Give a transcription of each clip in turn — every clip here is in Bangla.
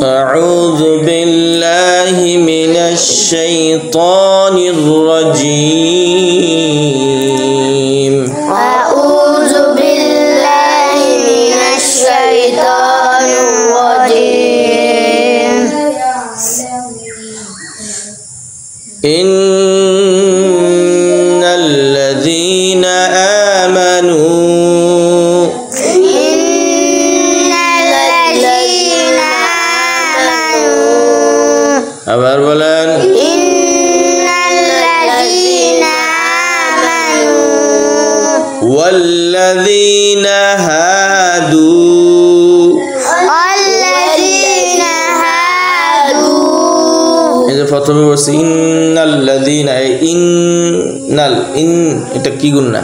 أعوذ بالله من الشيطان الرجيم أعوذ بالله من الشيطان الرجيم إن الذين آمنوا আবার বলেন ইন্নাল্লাযীনা আমানু ওয়াল্লাযীনা হাদু এই যে প্রথমে বলছি ইন্নাল্লাযীনা ইন্নাল ইন এটা কি গুণ না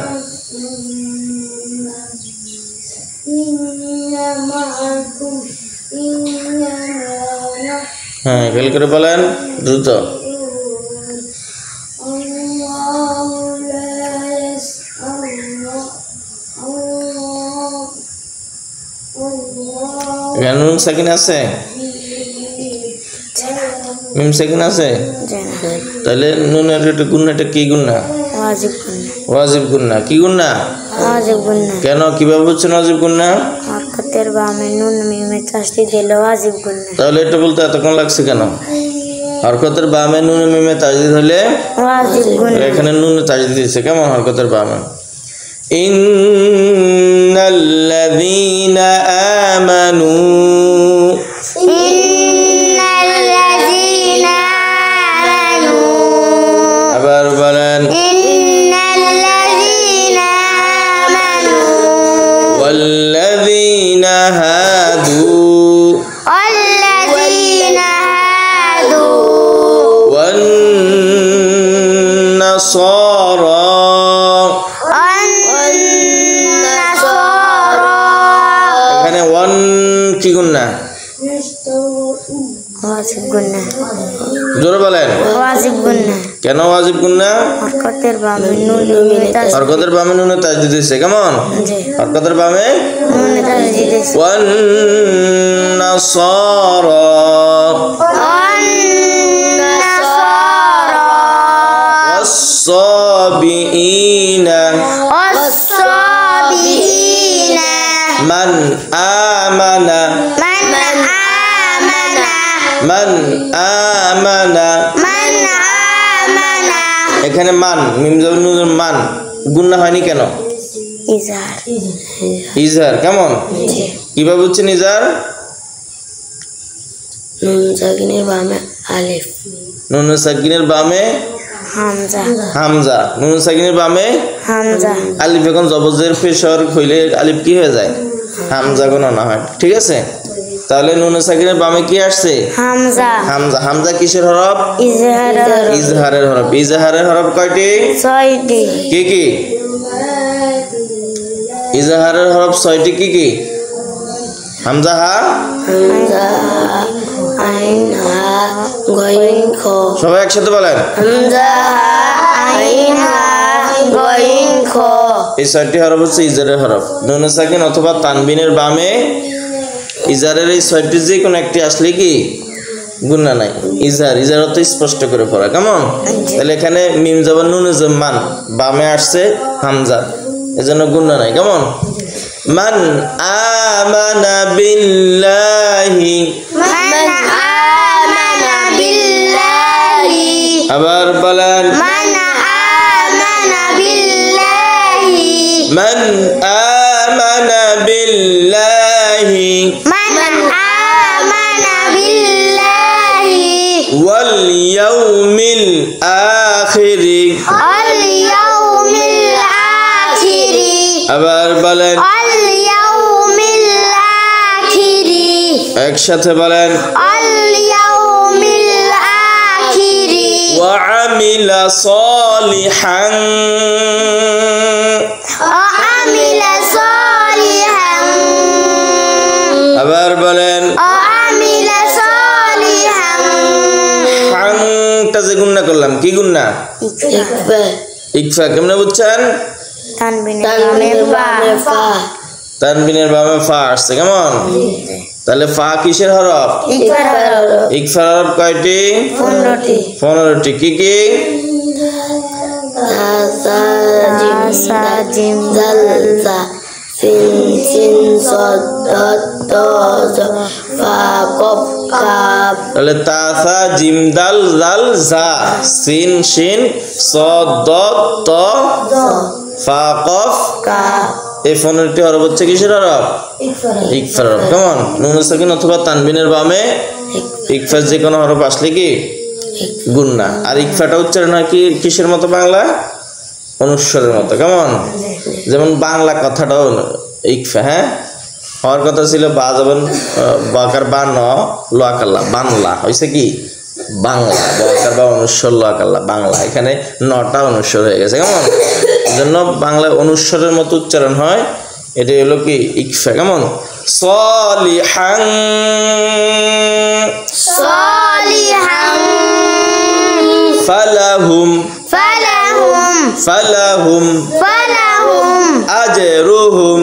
হ্যাঁ খেয়াল করে বলেন দ্রুত নুন সাকিন আছে মিম সাকিন আছে তাহলে নুনের একটা গুণটা কি গুণ না ওয়াজিব গুণ না কি গুণ না ওয়াজিব গুণ না কেন কিভাবে বুঝছেন ওয়াজিব গুণ না হরকতের বামে নুন মিমে তাসদীদ দিলে ওয়াজিব গুণ না তাহলে এটা বলতে এতক্ষণ লাগছে কেন হরকতের বামে নুন মিমে তাসদীদ হলে ওয়াজিব গুণ না এখানে নুন তাসদীদ দিয়েছে কেমন হরকতের বামে ইন্নাল্লাযীনা আমানু ইন্নাল্লাযীনা আমানু আবার বলেন ইন্নাল্লাযীনা আমানু ওয়াল্লাযীনা হাদু ওয়াল্লাযীনা হাদু ওয়ান-নাসারা এখানে ওয়ান কি গুণ না ওয়াজিব গুণ না জোরে বলেন ওয়াজিব গুণ না কেন ওয়াজিব গুণ না হরকতের বামে নুন মিমে তাসদীদ হরকতের বামে নুনে তাসদীদ দিয়েছে কেমন জি হরকতের বামে নুন তাসদীদ দিয়েছে ওয়ান-নাসারা ওয়াস-সাবিঈনা والصابئين মান আমানা من آمن এখানে মান মিম জবর নুন মান গুণনা হয়নি কেন ইজহার ইজহার কেমন কিভাবে বুঝছেন ইজহার নুন সাকিনের বামে আলিফ নুন সাকিনের বামে হামজা হামজা নুন সাকিনের বামে হামজা আলিফ এখন জবজের পেশর হইলে আলিফ কি হয়ে যায় হামজা গণনা হয় ঠিক আছে তাহলে নুন সাকিনের বামে কি আসছে হামজা হামজা হামজা কিসের হরফ ইজহারের হরফ ইজহারের হরফ কয়টি 6টি কি কি ইজহারের হরফ 6টি কি কি হামজা হা হামজা আইন হা গইন খ সবাই একসাথে বলেন হামজা আইন হা গইন খ এই 6টি হরফ হচ্ছে ইজহারের হরফ নুন সাকিন অথবা তানবিনের বামে ইজহারের এই 6টি যে কোন একটি আসলে কি গুণনা নাই ইজহার ইজহার অর্থ স্পষ্ট করে পড়া কেমন তাহলে এখানে মিম জবর নুন মান বামে আসছে হামজা এজন্য গুণনা নাই কেমন মান আমানা বিল্লাহি আবার বলেন মান আমানা বিল্লাহি মান আমানা বিল্লাহি من آمن بالله واليوم الآخر اليوم الآخر আবার বলেন اليوم الآخر একসাথে বলেন اليوم الآخر وعمل صالحا وعمل صالحا আবার বলেন وعمل صالحا হাংটা যে গুণনা করলাম কি গুণনা ইকফা কেমনে বুঝছেন তানবিনের বামে ফা তানবিনের বামে ফা আসছে কেমন তাহলে ফা কিসের হরফ? ইকফার হরফ কয়টি? 15টি। কি কি? তাহলে তা সা জিম দাল জাল জা সিন শিন সদ দদ ত ফা কফ কাফ। এই 15টি হরফ হচ্ছে কিসের হরফ? ইকফার হরফ। কেমন? নুন সাকিন অথবা তানবিনের বামে ইকফার যে কোনো হরফ আসলে কি গুন্না। আর ইকফাটা উচ্চারণ হয় কি কিসের মতো? বাংলা অনুস্বরের মতো। কেমন? যেমন বাংলা কথাটাও ইকফা, হ্যাঁ হওয়ার কথা ছিল বা যেমন বাকার বা ন লোয়াকাল্লা বাংলা হয়েছে কি বাংলা, বাকার বা অনুস্বর লোয়াকাল্লা বাংলা, এখানে নটা অনুস্বর হয়ে গেছে। কেমন? জন্য বাংলা অনুস্বরের মতো উচ্চারণ হয়, এটা হলো কি ইকফা। কেমন? সলিহান সলিহান ফালাহুম ফালাহুম ফালাহুম ফালাহুম আজরুহুম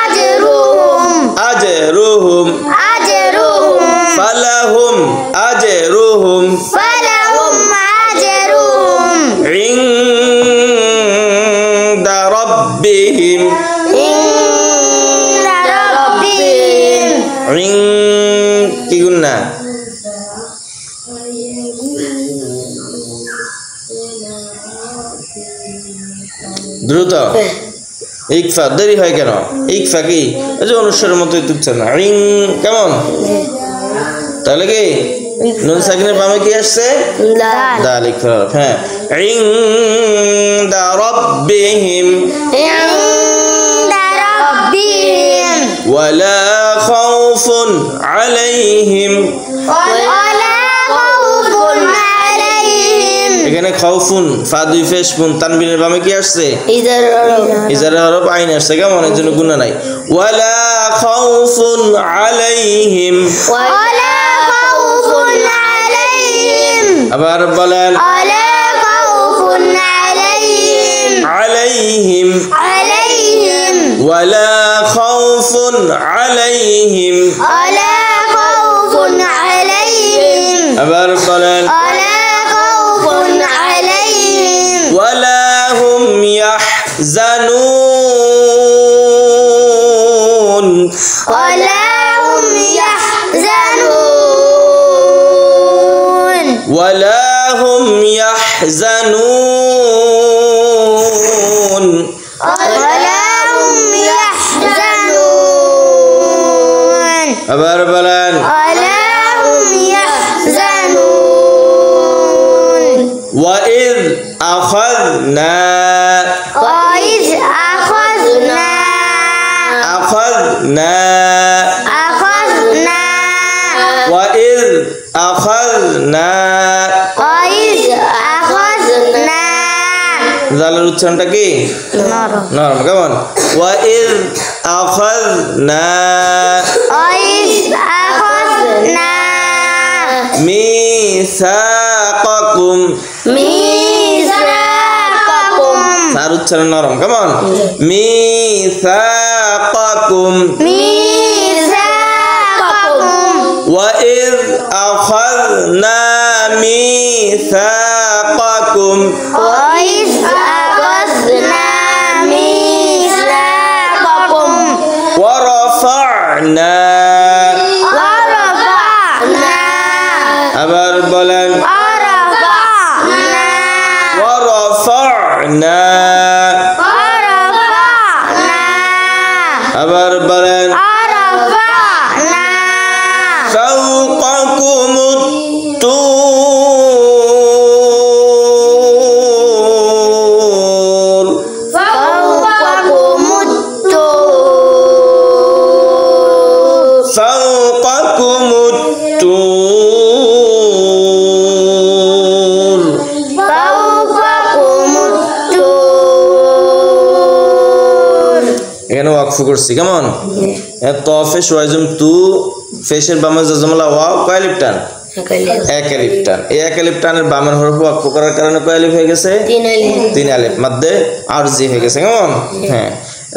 আজরুহুম আজরুহুম আজরুহুম ফালাহুম আজরুহুম ফালাহুম আজরুহুম ইনদা রাব্বিহিম ইনদা রাব্বিহিম। রিং কি গুন্না? দ্রুত ইকফা দেরি হয় কেন? ইকফা কি যে অনুস্বরের মতো উচ্চারণ না। রিং কেমন? তাহলে কি নুন সাকিনের বামে কি আসছে? দাল ইকফা হরফ। হ্যাঁ রিং দা রাব্বিহিম ইনদা রাব্বিহিম ওয়ালা খাউফুন আলাইহিম ওয়ালা খাউফুন আলাইহিম। এখানে খাউফুন ফা দুই ফেস পুন তানবিনের বামে কি আসছে? ইজার হরফ আইন আসছে। কেমন? এর জন্য গুনাহ নাই। ওয়ালা খাউফুন আলাইহিম ওয়ালা খাউফুন আলাইহিম। আবার বলেন ওয়ালা খাউফুন আলাইহিম আলাইহিম আলাইহিম ওয়ালা খাউফুন আলাইহিম ওয়ালা খাউফুন আলাইহিম। আবার বলেন ওয়ালা খাউফুন আলাইহিম ওয়ালা হুম ইয়াহজানুন ওয়ালা হুম ইয়াহজানুন ওয়ালা হুম ইয়াহজানুন ওয়ালা হুম ইয়াহজানুন। আবার বলেন ওয়ালা হুম ইয়াহজানুন। ওয়াইদ আখাযনা ওয়াইদ আখাযনা আখাযনা আখাযনা ওয়াইদ আখাযনা ওয়াইদ আখাযনা। জালের উচ্চারণটা কি? নরম। কেমন? ওয়াইদ আখাযনা ওয়াইদ আখাযনা মিসাকাকুম মিসাকাকুম। তার উচ্চারণ নরম। কেমন? মিসাকাকুম মিসাকাকুম ওয়াইদ আখাযনা মিসাকাকুম ওয়াইদ আখাযনা মিসাকাকুম ওয়া রাফা'না ওয়া রাফা'না। আবার বলেন ওয়া রাফা'না ওয়া রাফা'না ওয়া রাফা'না। আবার বলেন ওয়া রাফা'না ফাওকাকুমুত তুর ফাওকাকুমুত তুর ফাওকাকুমুত তুর ফাওকাকুমুত তুর। এখানে ওয়াকফ করছি। কেমন? তফেশ ওয়াইজুম তু ফেশের বামে জাজমলা ওয়া কয় আলিফ টান? এক আলিফ টান। এই এক আলিফ টানের বামের হরফ ওয়াকফ করার কারণে কয় আলিফ হয়ে গেছে? 3 আলিফ। মাদ্দে আরজি হয়ে গেছে। কেমন? হ্যাঁ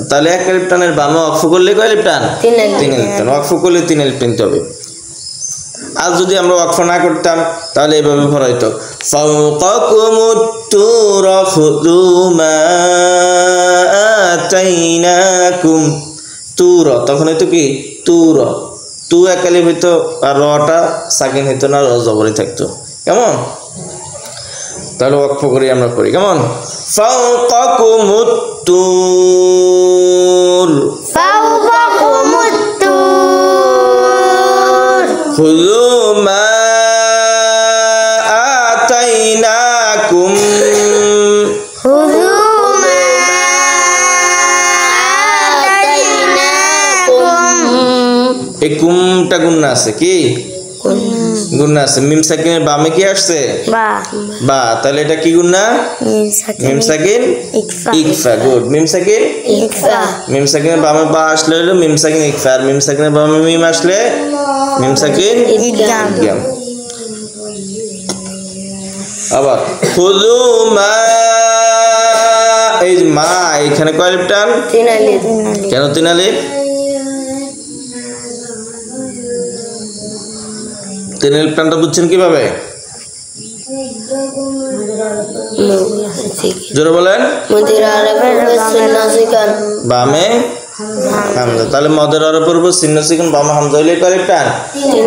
তাহলে এক আলিফ টানের বামে ওয়াকফ করলে কয় আলিফ টান? 3 আলিফ টান। ওয়াকফ করলে 3 আলিফ টানতে হবে। আর যদি আমরা ওয়াকফ না করতাম তাহলে এইভাবে পড়া হইতো ফাওকাকুমুত তুর খুযু মা আতাইনাকুম তুর, তখন হইতো কি তুর, তু এক আলিফ হইতো আর রটা সাকিন হইতো না, র জবরই থাকতো। কেমন? তাহলে ওয়াকফ করি আমরা পড়ি কেমন? ফাওকাকুমুত তুর ফাওকাকুমুত তুর খুযু মা আতাইনাকুম খুযু মা আতাইনাকুম। এই কুমটা গুন্না আছে কি? গুন্না আছে। মিম সাকিনের বামে কি আসছে? বা। বা, তাহলে এটা কি গুন্না? মিম সাকিন ইকফা। গুড। মিম সাকিন ইকফা। মিম সাকিনের বামে বা আসলে হলো মিম সাকিন ইকফা, আর মিম সাকিনের বামে মিম আসলে মিম সাকিন ইদগাম। ইদগাম। আবার খুযু মা, এই যে মা এখানে কয় আলিফ টান? 3 আলিফ। কেন 3 আলিফ? 3 আলিফ টানটা বুঝছেন কিভাবে? জোরে বলেন। বামে হামজা, তাহলে মদের অরফের উপর চিহ্ন সিকুন বামে হামজা হইলে কয় আলিফ টান?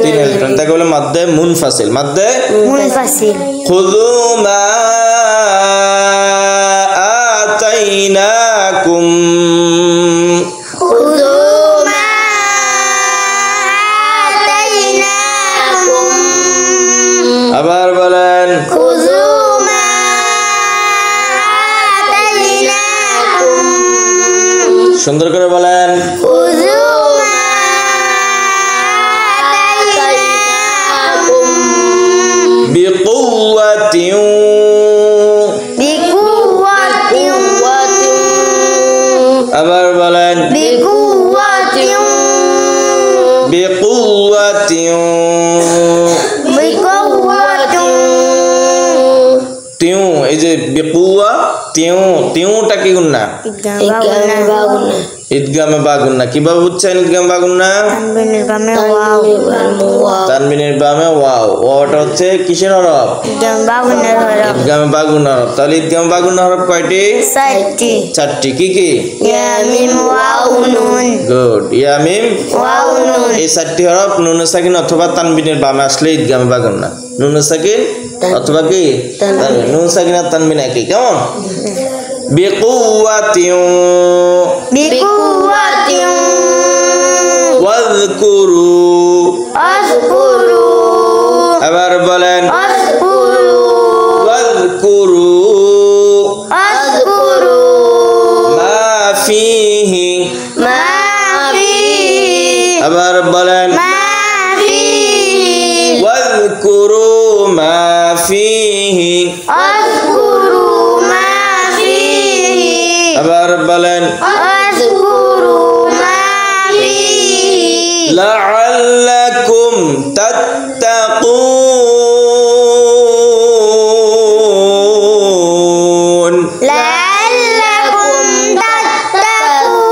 3 আলিফ টান। তাকে বলে মাদ্দে মুনফাসিল। মাদ্দে মুনফাসিল। খুযু মা আতাইনাকুম খুযু মা আতাইনাকুম। আবার বলেন খুযু মা আতাইনাকুম। সুন্দর করে বলেন খুযু মা আতাইনাকুম বিকুওয়াতিন বিকুওয়াতিন। আবার বলেন বিকুওয়াতিন বিকুওয়াতিন বিকুওয়াতিন। তিউ, এই যে বিকুয়া তিউ, তিউটা কি গুন্না? ঈদগামে বা গুন্না। কিভাবে বুঝছেন ঈদগামে বা গুন্না? তানবিনের বামে ওয়াও। তানবিনের বামে ওয়াও। ওয়াওটা হচ্ছে কিসের হরফ? ঈদগাম বা গুন্নার হরফ। ঈদগামে বা গুন্না হরফ। তাহলে ঈদগামে বা গুন্না হরফ কয়টি? 4টি। 4টি। কি কি? ইয়া মিম ওয়াও নুন। গুড। ইয়া মিম ওয়াও নুন। এই 4টি হরফ নুন সাকিন অথবা তানবিনের বামে আসলে ঈদগামে বা গুন্না। নুন সাকিন অথবা কি তানবিন। নুন সাকিন আর তানবিন একই। কেমন? বিকুওয়াতিন বিকুওয়াতিন ওয়াযকুরু। আযকুরু। আবার বলেন আযকুরু। ওয়াযকুরু আযকুরু মা ফীহি। মা ফীহি। আবার বলেন মা ফীহি। ওয়াযকুরু মা ফীহি। আযকুরু মা ফীহি। আবার বলেন আযকুরু মা ফীহি। লাআল্লাকুম তাত্তাকুন। লাআল্লাকুম তাত্তাকুন।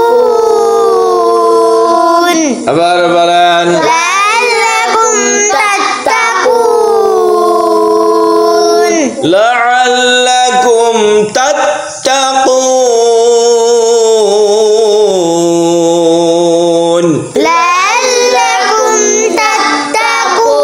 আবার বলেন লাআল্লাকুম তাত্তাকুন। লাআল্লাকুম তাত্তাকুন। লাআল্লাকুম তাত্তাকুন।